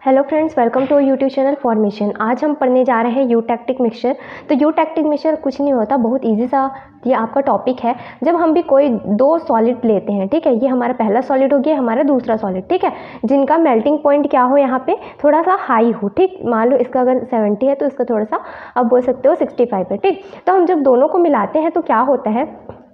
Hello friends, welcome to YouTube channel formation. आज हम पढ़ने जा रहे हैं यूटैक्टिक मिक्सचर। तो यूटैक्टिक मिक्सचर कुछ नहीं होता, बहुत इजी सा ये आपका टॉपिक है। जब हम भी कोई दो सॉलिड लेते हैं, ठीक है, ये हमारा पहला सॉलिड हो गया, हमारा दूसरा सॉलिड, ठीक है, जिनका मेल्टिंग पॉइंट क्या हो, यहाँ पे थोड़ा सा हाई हो, ठीक, मान लो इसका अगर 70 है तो इसका थोड़ा सा आप बोल सकते हो 65 है, ठीक। तो हम जब दोनों को मिलाते हैं तो क्या होता है,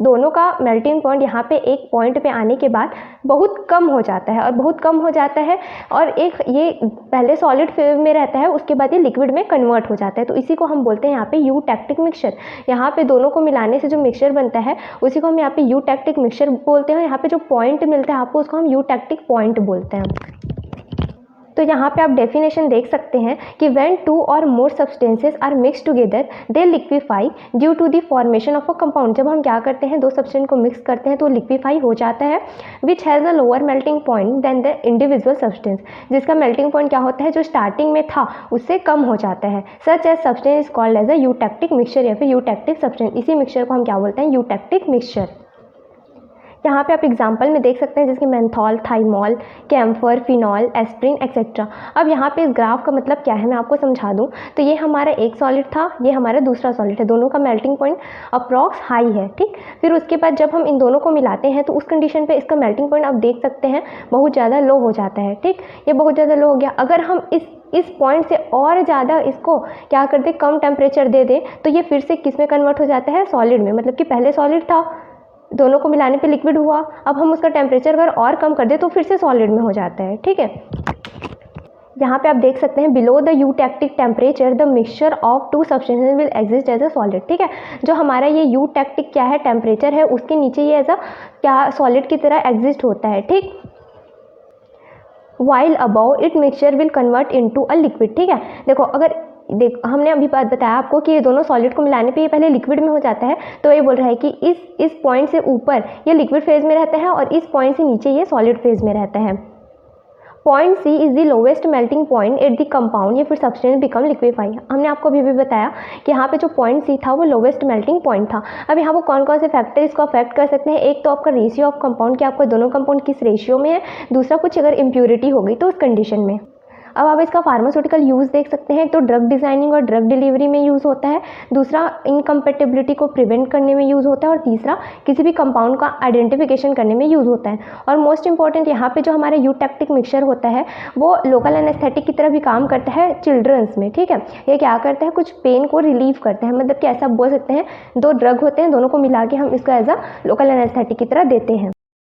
दोनों का मेल्टिंग पॉइंट यहाँ पे एक पॉइंट पे आने के बाद बहुत कम हो जाता है, और बहुत कम हो जाता है, और एक ये पहले सॉलिड फेज में रहता है, उसके बाद ये लिक्विड में कन्वर्ट हो जाता है। तो इसी को हम बोलते हैं यहाँ पे यूटैक्टिक मिक्सचर। यहाँ पे दोनों को मिलाने से जो मिक्सचर बनता है उसी को हम यहाँ पे यूटैक्टिक मिक्सचर बोलते हैं। यहाँ पे जो पॉइंट मिलता है आपको, उसको हम यूटैक्टिक पॉइंट बोलते हैं। तो यहाँ पे आप डेफिनेशन देख सकते हैं कि when two or more substances are mix together they liquefy due to the formation of a compound. जब हम क्या करते हैं, दो सब्सटेंस को मिक्स करते हैं तो लिक्विफाई हो जाता है, which has a lower melting point than the individual substance. जिसका मेल्टिंग पॉइंट क्या होता है, जो स्टार्टिंग में था उससे कम हो जाता है। Such as substance is called as a eutectic mixture या फिर यूटैक्टिक सब्सटेंस। इसी मिक्सचर को हम क्या बोलते हैं, यूटैक्टिक मिक्सचर। यहाँ पे आप एग्जाम्पल में देख सकते हैं, जैसे menthol, thymol, camphor, phenol, aspirin etcetera. अब यहाँ पे इस ग्राफ का मतलब क्या है मैं आपको समझा दूँ। तो ये हमारा एक सॉलिड था, ये हमारा दूसरा सॉलिड है, दोनों का मेल्टिंग पॉइंट अप्रॉक्स हाई है, ठीक। फिर उसके बाद जब हम इन दोनों को मिलाते हैं तो उस कंडीशन पे इसका मेल्टिंग पॉइंट आप देख सकते हैं बहुत ज़्यादा लो हो जाता है, ठीक। ये बहुत ज़्यादा लो हो गया। अगर हम इस पॉइंट से और ज़्यादा इसको क्या करते, कम टेम्परेचर दे दें, तो ये फिर से किस में कन्वर्ट हो जाता है, सॉलिड में। मतलब कि पहले सॉलिड था, दोनों को मिलाने पे लिक्विड हुआ, अब हम उसका टेम्परेचर अगर और कम कर दें तो फिर से सॉलिड में हो जाता है, ठीक है। यहाँ पे आप देख सकते हैं, below the eutectic temperature the mixture of two substances will exist as a solid, ठीक है। जो हमारा ये यूटैक्टिक क्या है, टेम्परेचर है, उसके नीचे ये एज अ क्या सॉलिड की तरह एग्जिस्ट होता है, ठीक। While above it mixture will convert into a liquid, ठीक है। देखो, अगर हमने अभी बात बताया आपको कि ये दोनों सॉलिड को मिलाने पे ये पहले लिक्विड में हो जाता है, तो ये बोल रहा है कि इस पॉइंट से ऊपर ये लिक्विड फेज में रहता है और इस पॉइंट से नीचे ये सॉलिड फेज में रहता है। Point C is the lowest melting point at the compound, ये फिर सब्सटेंस बिकम लिक्विफाई। हमने आपको अभी भी बताया कि यहाँ पे जो पॉइंट सी था वो लोवेस्ट मेल्टिंग पॉइंट था। अब यहाँ वो कौन कौन से फैक्टर इसको अफेक्ट कर सकते हैं, एक तो आपका रेशियो ऑफ कंपाउंड, कि आपका दोनों कंपाउंड किस रेशियो में है, दूसरा कुछ अगर इम्प्योरिटी हो गई तो उस कंडीशन में। अब आप इसका फार्मास्यूटिकल यूज़ देख सकते हैं, तो ड्रग डिज़ाइनिंग और ड्रग डिलीवरी में यूज़ होता है, दूसरा इनकम्पेटिबिलिटी को प्रिवेंट करने में यूज़ होता है, और तीसरा किसी भी कंपाउंड का आइडेंटिफिकेशन करने में यूज़ होता है। और मोस्ट इंपॉर्टेंट यहाँ पे जो हमारा यूटैक्टिक मिक्सचर होता है वो लोकल एनेस्थेटिक की तरह भी काम करता है चिल्ड्रंस में, ठीक है। ये क्या करता है, कुछ पेन को रिलीव करते हैं, मतलब कि ऐसा बोल सकते हैं दो ड्रग होते हैं, दोनों को मिला के हम इसको एज अ लोकल एनेस्थेटिक की तरह देते हैं।